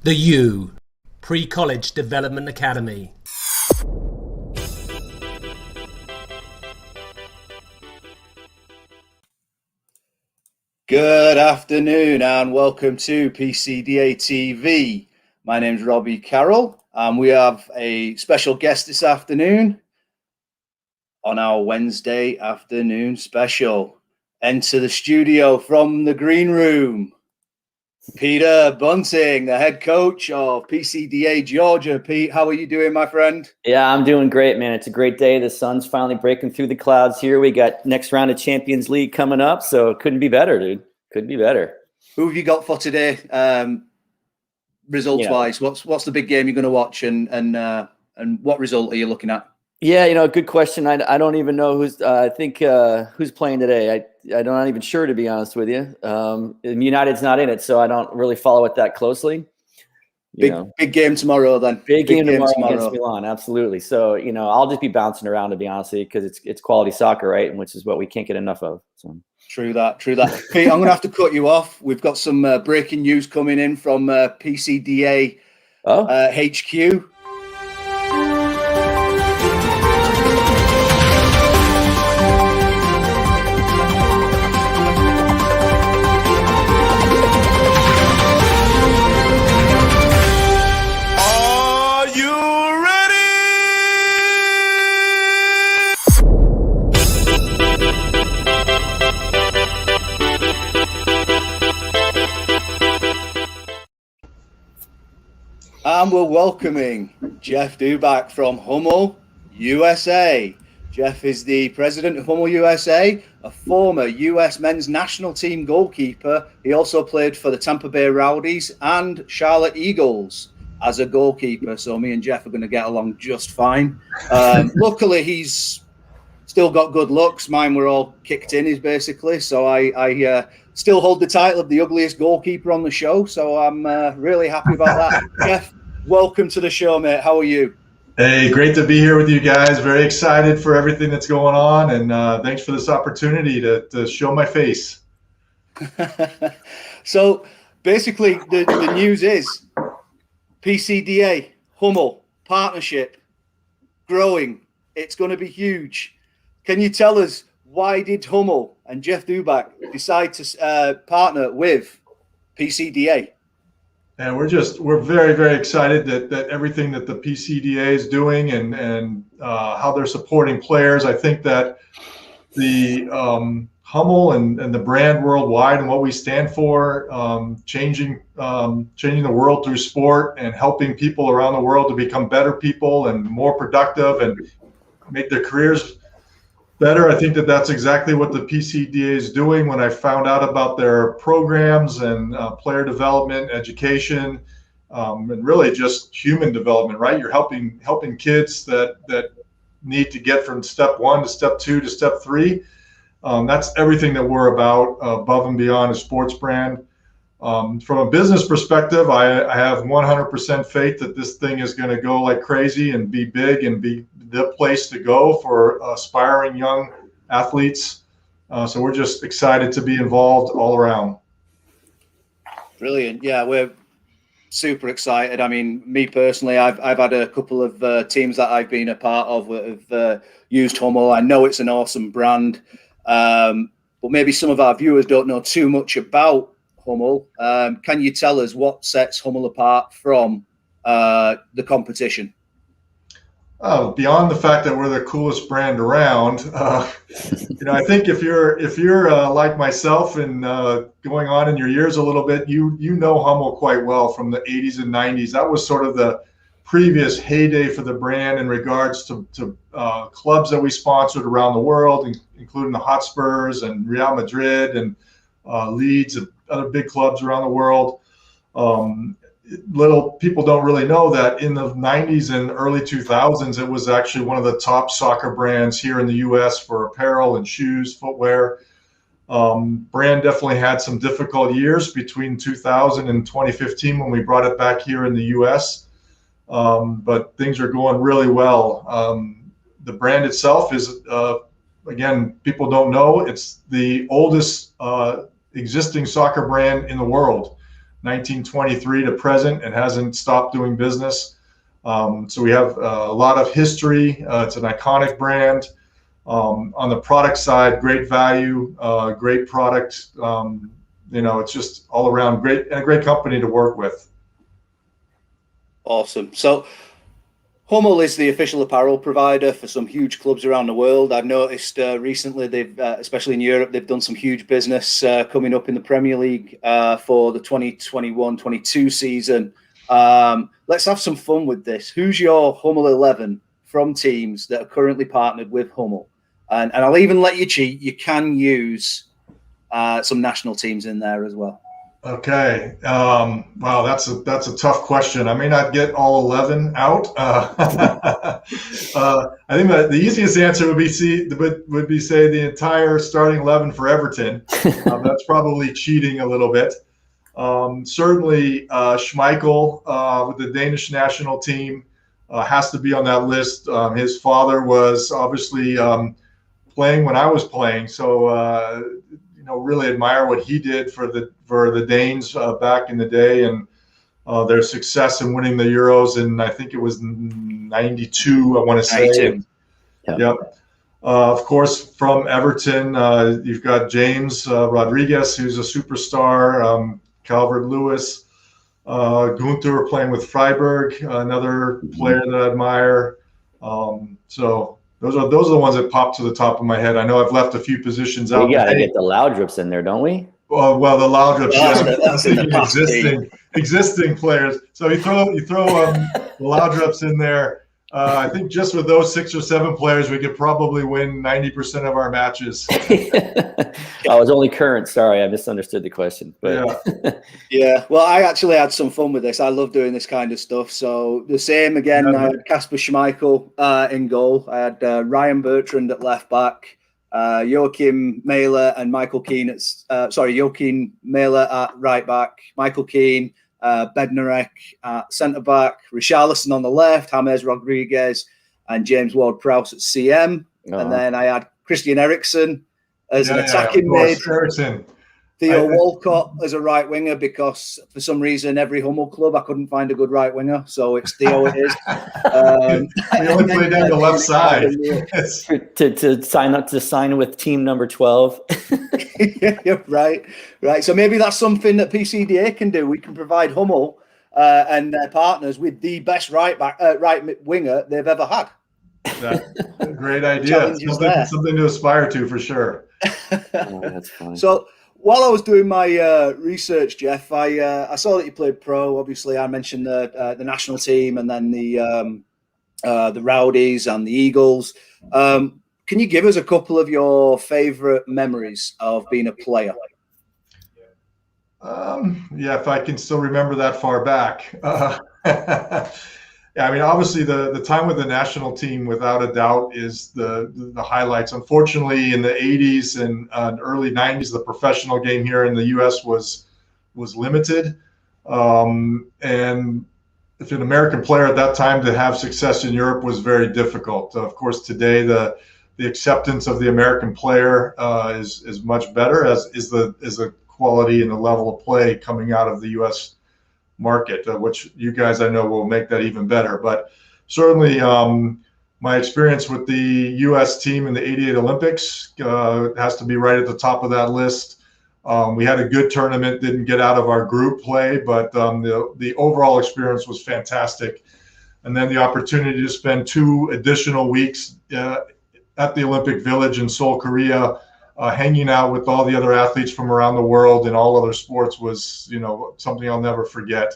The U, Pre-College Development Academy. Good afternoon and welcome to PCDA TV. My name's Robbie Carroll and we have a special guest this afternoon on our Wednesday afternoon special. Enter the studio from the green room, Peter Bunting, the head coach of PCDA Georgia. Pete, how are you doing, my friend? Yeah, I'm doing great, man. It's a great day. The sun's finally breaking through the clouds here. We got next round of Champions League coming up, so it couldn't be better, dude. Couldn't be better. Who have you got for today, results-wise? What's the big game you're going to watch, and what result are you looking at? Yeah, good question. I don't even know who's. I think who's playing today. I'm not even sure, to be honest with you. United's not in it, so I don't really follow it that closely. Big game tomorrow, then. Big game tomorrow against Milan, absolutely. So I'll just be bouncing around, to be honest with you, because it's quality soccer, right? And which is what we can't get enough of. So. True that. Pete, I'm going to have to cut you off. We've got some breaking news coming in from PCDA HQ. And we're welcoming Jeff Duback from Hummel, USA. Jeff is the president of Hummel USA, a former US men's national team goalkeeper. He also played for the Tampa Bay Rowdies and Charlotte Eagles as a goalkeeper. So me and Jeff are going to get along just fine. Luckily, he's still got good looks. Mine were all kicked in, basically. So I still hold the title of the ugliest goalkeeper on the show. So I'm really happy about that. Jeff, welcome to the show, mate. How are you? Hey, great to be here with you guys. Very excited for everything that's going on. And thanks for this opportunity to show my face. So basically, the news is PCDA, Hummel, partnership, growing. It's going to be huge. Can you tell us, why did Hummel and Jeff Duback decide to partner with PCDA? And we're very, very excited that everything that the PCDA is doing and how they're supporting players. I think that the Hummel and the brand worldwide and what we stand for, changing the world through sport and helping people around the world to become better people and more productive and make their careers better. I think that that's exactly what the PCDA is doing. When I found out about their programs and player development, education, and really just human development, right? You're helping kids that need to get from step 1 to step 2 to step 3. That's everything that we're about, above and beyond a sports brand. From a business perspective, I have 100% faith that this thing is going to go like crazy and be big and be the place to go for aspiring young athletes. So we're just excited to be involved all around. Brilliant. Yeah, we're super excited. I mean, me personally, I've had a couple of teams that I've been a part of that have used Hummel. I know it's an awesome brand, but maybe some of our viewers don't know too much about Hummel. Can you tell us what sets Hummel apart from the competition? Beyond the fact that we're the coolest brand around, I think if you're like myself and going on in your years a little bit, you know Hummel quite well from the 80s and 90s. That was sort of the previous heyday for the brand in regards to clubs that we sponsored around the world, including the Hotspurs and Real Madrid and Leeds and other big clubs around the world. Little people don't really know that in the 90s and early 2000s, it was actually one of the top soccer brands here in the U.S. for apparel and shoes, footwear. Brand definitely had some difficult years between 2000 and 2015 when we brought it back here in the U.S. But things are going really well. The brand itself is, again, people don't know, it's the oldest existing soccer brand in the world. 1923 to present and hasn't stopped doing business. So we have a lot of history. It's an iconic brand. On the product side, great value, great product. It's just all around a great company to work with. Awesome. So Hummel is the official apparel provider for some huge clubs around the world. I've noticed recently they've, especially in Europe, they've done some huge business coming up in the Premier League for the 2021-22 season. Let's have some fun with this. Who's your Hummel 11 from teams that are currently partnered with Hummel? And I'll even let you cheat. You can use some national teams in there as well. Okay. Wow, that's a tough question. I may not get all 11 out. I think that the easiest answer would be say the entire starting 11 for Everton. That's probably cheating a little bit. Certainly, Schmeichel with the Danish national team has to be on that list. His father was obviously playing when I was playing, so really admire what he did for the Danes back in the day, and their success in winning the Euros. And I think it was 92. I want to say. 92. Yep. Of course, from Everton, you've got James Rodriguez, who's a superstar. Calvert-Lewis, Gunther playing with Freiburg, another player that I admire. So those are the ones that pop to the top of my head. I know I've left a few positions out. We got to get the Laudrups in there, don't we? Well, the Laudrups, That's in the existing players. So you throw the Laudrups in there. I think just with those 6 or 7 players, we could probably win 90% of our matches. I was only current. Sorry, I misunderstood the question. But Yeah. Well, I actually had some fun with this. I love doing this kind of stuff. So the same again. I had Kasper Schmeichel in goal. I had Ryan Bertrand at left back, Joachim Mailer and Michael Keane Joachim Mailer at right back, Michael Keane, Bednarek at centre back, Richarlison on the left, James Rodriguez, and James Ward-Prowse at CM. And then I had Christian Eriksen as an attacking mid. Eriksen. Theo Walcott as a right winger, because for some reason every Hummel club I couldn't find a good right winger, so it's Theo. It is. We only play down the left side. to sign with team number 12. Yeah, right. So maybe that's something that PCDA can do. We can provide Hummel and their partners with the best right winger they've ever had. That's a great idea. Something to aspire to for sure. That's funny. So while I was doing my research, Jeff, I saw that you played pro. Obviously, I mentioned the national team and then the Rowdies and the Eagles. Can you give us a couple of your favourite memories of being a player? Yeah, if I can still remember that far back. Yeah, I mean, obviously the time with the national team, without a doubt, is the highlights. Unfortunately, in the 80s and early 90s, the professional game here in the U.S. was limited. And if an American player at that time to have success in Europe was very difficult. Of course, today the acceptance of the American player is much better, as is the quality and the level of play coming out of the U.S. market, which you guys I know will make that even better. But certainly my experience with the U.S. team in the '88 Olympics has to be right at the top of that list. We had a good tournament, didn't get out of our group play, but the overall experience was fantastic. And then the opportunity to spend 2 additional weeks at the Olympic Village in Seoul, Korea, hanging out with all the other athletes from around the world in all other sports was, something I'll never forget.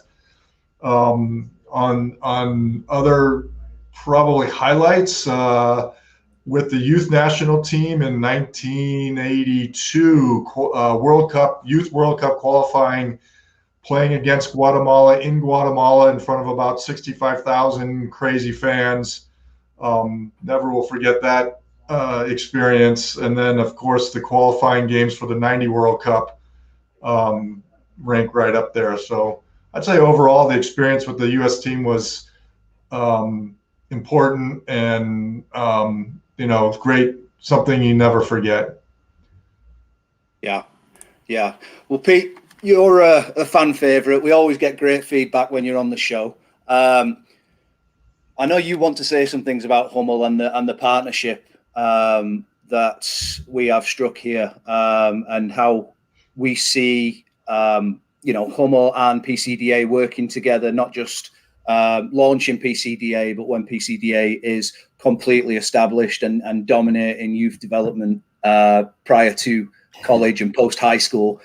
On other probably highlights, with the youth national team in 1982, Youth World Cup qualifying, playing against Guatemala in Guatemala in front of about 65,000 crazy fans. Never will forget that experience. And then, of course, the qualifying games for the '90 World Cup rank right up there. So I'd say overall the experience with the U.S. team was important and great, something you never forget. Yeah. Well, Pete, you're a fan favorite. We always get great feedback when you're on the show. I know you want to say some things about Hummel and the partnership that we have struck here, and how we see Hummel and PCDA working together, not just launching PCDA, but when PCDA is completely established and dominating youth development prior to college and post high school.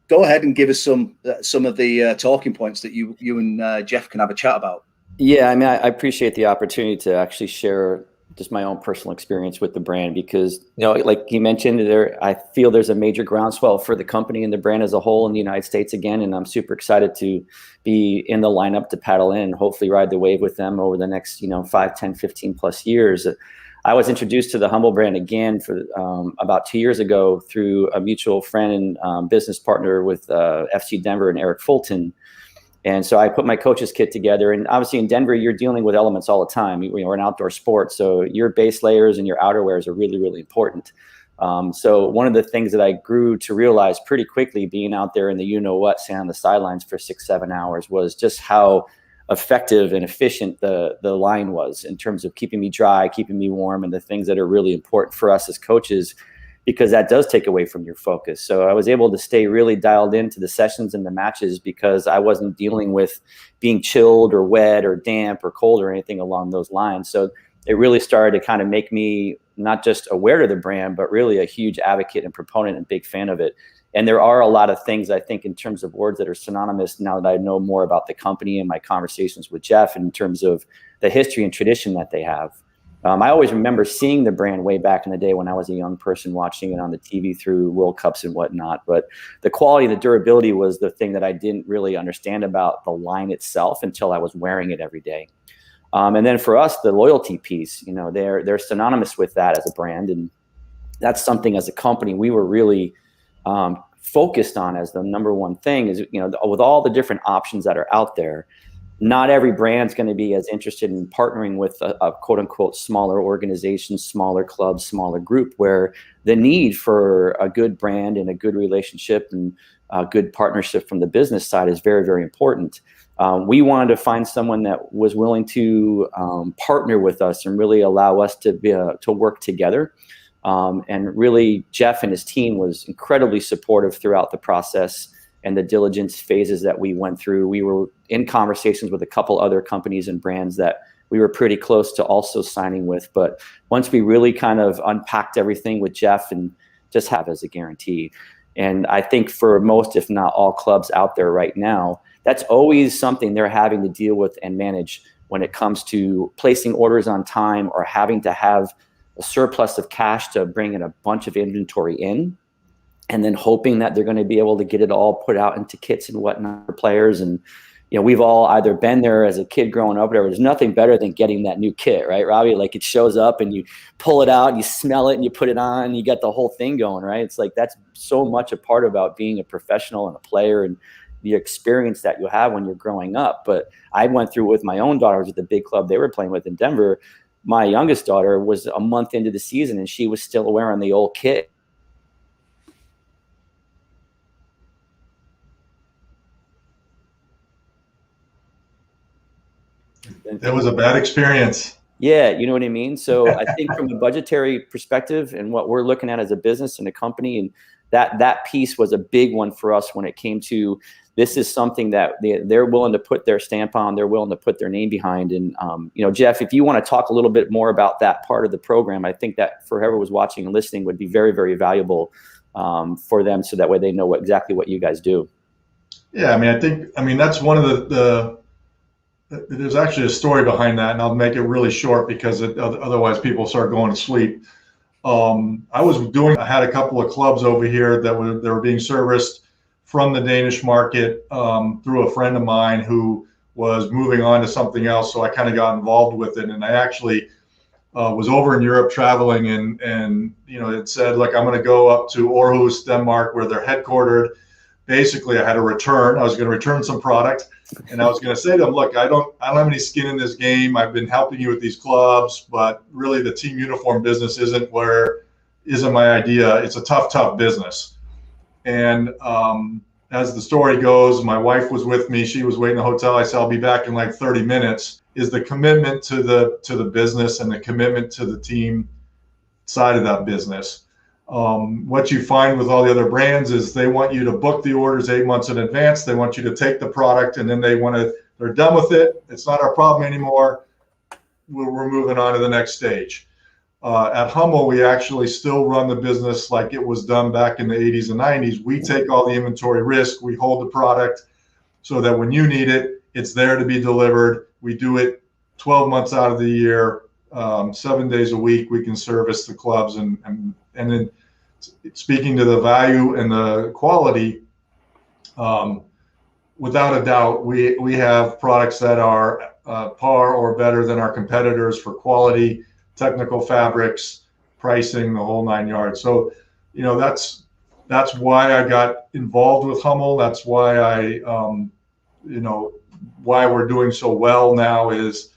Go ahead and give us some of the talking points that you and Jeff can have a chat about. Yeah, I mean, I appreciate the opportunity to actually share just my own personal experience with the brand, because, like you mentioned, I feel there's a major groundswell for the company and the brand as a whole in the United States again, and I'm super excited to be in the lineup to paddle in and hopefully ride the wave with them over the next 5, 10, 15 plus years. I was introduced to the Hummel brand again for about 2 years ago through a mutual friend and business partner with FC Denver and Eric Fulton. And so I put my coach's kit together, and obviously in Denver, you're dealing with elements all the time. We're an outdoor sport, so your base layers and your outerwears are really, really important. So one of the things that I grew to realize pretty quickly, being out there in the standing on the sidelines for 6-7 hours, was just how effective and efficient the line was in terms of keeping me dry, keeping me warm, and the things that are really important for us as coaches, because that does take away from your focus. So I was able to stay really dialed into the sessions and the matches because I wasn't dealing with being chilled or wet or damp or cold or anything along those lines. So it really started to kind of make me not just aware of the brand, but really a huge advocate and proponent and big fan of it. And there are a lot of things, I think, in terms of words that are synonymous now that I know more about the company and my conversations with Jeff in terms of the history and tradition that they have. I always remember seeing the brand way back in the day when I was a young person, watching it on the TV through World Cups and whatnot. But the quality and the durability was the thing that I didn't really understand about the line itself until I was wearing it every day. And then for us, the loyalty piece, they're synonymous with that as a brand. And that's something as a company we were really focused on as the number one thing is, with all the different options that are out there, not every brand's going to be as interested in partnering with a quote unquote smaller organization, smaller club, smaller group, where the need for a good brand and a good relationship and a good partnership from the business side is very, very important. We wanted to find someone that was willing to partner with us and really allow us to work together. And really, Jeff and his team was incredibly supportive throughout the process and the diligence phases that we went through. We were in conversations with a couple other companies and brands that we were pretty close to also signing with. But once we really kind of unpacked everything with Jeff and just have as a guarantee. And I think for most, if not all clubs out there right now, that's always something they're having to deal with and manage when it comes to placing orders on time or having to have a surplus of cash to bring in a bunch of inventory in, and then hoping that they're going to be able to get it all put out into kits and whatnot for players. And, we've all either been there as a kid growing up, whatever. There's nothing better than getting that new kit, right, Robbie? Like, it shows up and you pull it out and you smell it and you put it on and you get the whole thing going, right? It's like, that's so much a part about being a professional and a player and the experience that you have when you're growing up. But I went through it with my own daughters at the big club they were playing with in Denver. My youngest daughter was a month into the season and she was still wearing the old kit. That was a bad experience. Yeah, you know what I mean? So I think from a budgetary perspective and what we're looking at as a business and a company, and that piece was a big one for us when it came to, this is something that they're willing to put their stamp on, they're willing to put their name behind. And, Jeff, if you want to talk a little bit more about that part of the program, I think that for whoever was watching and listening would be very, very valuable for them, so that way they know exactly what you guys do. Yeah, I mean, that's one of there's actually a story behind that, and I'll make it really short because otherwise people start going to sleep. I had a couple of clubs over here that were being serviced from the Danish market through a friend of mine who was moving on to something else. So I kind of got involved with it, and I actually was over in Europe traveling, and it said, look, I'm going to go up to Aarhus, Denmark, where they're headquartered. Basically, I had a return. I was going to return some product, and I was going to say to them, look, I don't have any skin in this game. I've been helping you with these clubs, but really the team uniform business isn't my idea. It's a tough business. And as the story goes, my wife was with me. She was waiting in the hotel. I said, I'll be back in like 30 minutes. Is the commitment to the business and the commitment to the team side of that business. What you find with all the other brands is they want you to book the orders 8 months in advance. They want you to take the product, and then they're done with it. It's not our problem anymore. We're moving on to the next stage. At Hummel, we actually still run the business like it was done back in the 80s and 90s. We take all the inventory risk. We hold the product so that when you need it, it's there to be delivered. We do it 12 months out of the year, 7 days a week. We can service the clubs. And then speaking to the value and the quality, without a doubt, we have products that are par or better than our competitors for quality, technical fabrics, pricing, the whole 9 yards. So, that's why I got involved with Hummel. That's why why we're doing so well now is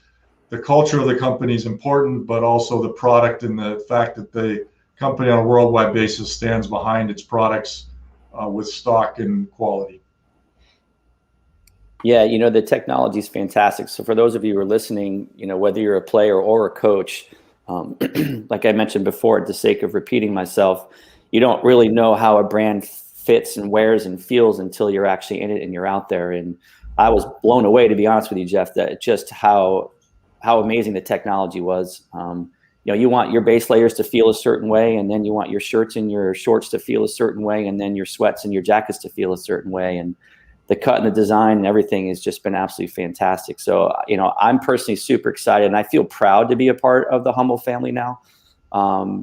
the culture of the company is important, but also the product and the fact that the company on a worldwide basis stands behind its products with stock and quality. Yeah, the technology is fantastic. So for those of you who are listening, whether you're a player or a coach, like I mentioned before, at the sake of repeating myself, you don't really know how a brand fits and wears and feels until you're actually in it and you're out there. And I was blown away, to be honest with you, Jeff, that just how amazing the technology was. You want your base layers to feel a certain way, and then you want your shirts and your shorts to feel a certain way, and then your sweats and your jackets to feel a certain way. And the cut and the design and everything has just been absolutely fantastic. So, I'm personally super excited, and I feel proud to be a part of the Hummel family now,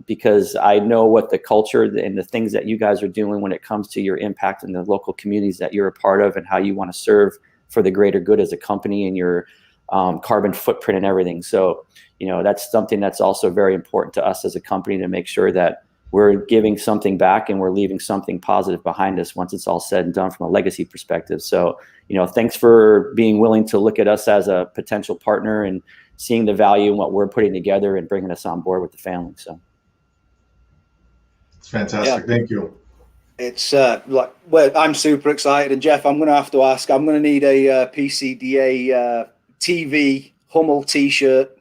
because I know what the culture and the things that you guys are doing when it comes to your impact in the local communities that you're a part of, and how you want to serve for the greater good as a company and your carbon footprint and everything. So, that's something that's also very important to us as a company, to make sure that we're giving something back and we're leaving something positive behind us once it's all said and done from a legacy perspective. So, thanks for being willing to look at us as a potential partner and seeing the value in what we're putting together and bringing us on board with the family. So it's fantastic. Yeah. Thank you. It's I'm super excited. And Jeff, I'm going to have to ask, I'm going to need a PCDA TV Hummel t-shirt.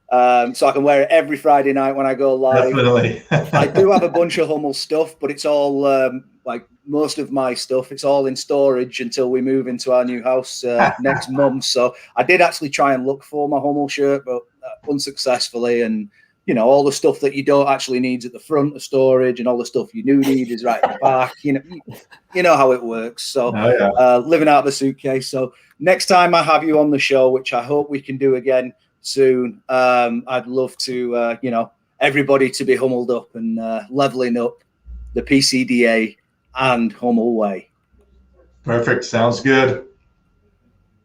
So I can wear it every Friday night when I go live. Definitely. I do have a bunch of Hummel stuff, but it's all like most of my stuff. It's all in storage until we move into our new house next month. So I did actually try and look for my Hummel shirt, but unsuccessfully. And all the stuff that you don't actually need is at the front of storage, and all the stuff you do need is right at the back. You know how it works. So living out of a suitcase. So next time I have you on the show, which I hope we can do again soon, I'd love to everybody to be humbled up and leveling up the PCDA and Hummel way. Perfect. Sounds good.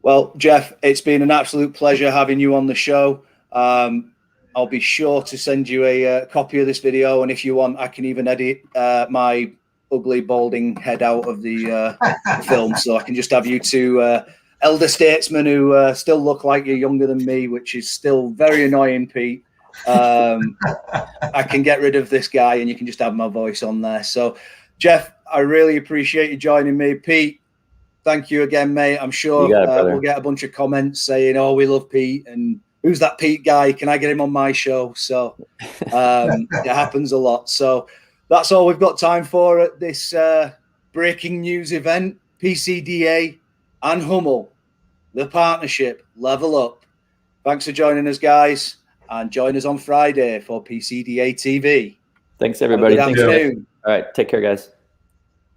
Well, Jeff, it's been an absolute pleasure having you on the show. I'll be sure to send you a copy of this video, and if you want, I can even edit my ugly balding head out of the film, so I can just have you two elder statesmen who still look like you're younger than me, which is still very annoying, Pete. I can get rid of this guy and you can just have my voice on there. So, Jeff, I really appreciate you joining me. Pete, thank you again, mate. I'm sure we'll get a bunch of comments saying, oh, we love Pete, and who's that Pete guy? Can I get him on my show? So it happens a lot. So that's all we've got time for at this breaking news event. PCDA and Hummel, the partnership, level up. Thanks for joining us, guys, and join us on Friday for PCDA TV. Thanks, everybody. Have a good afternoon. All right, take care, guys.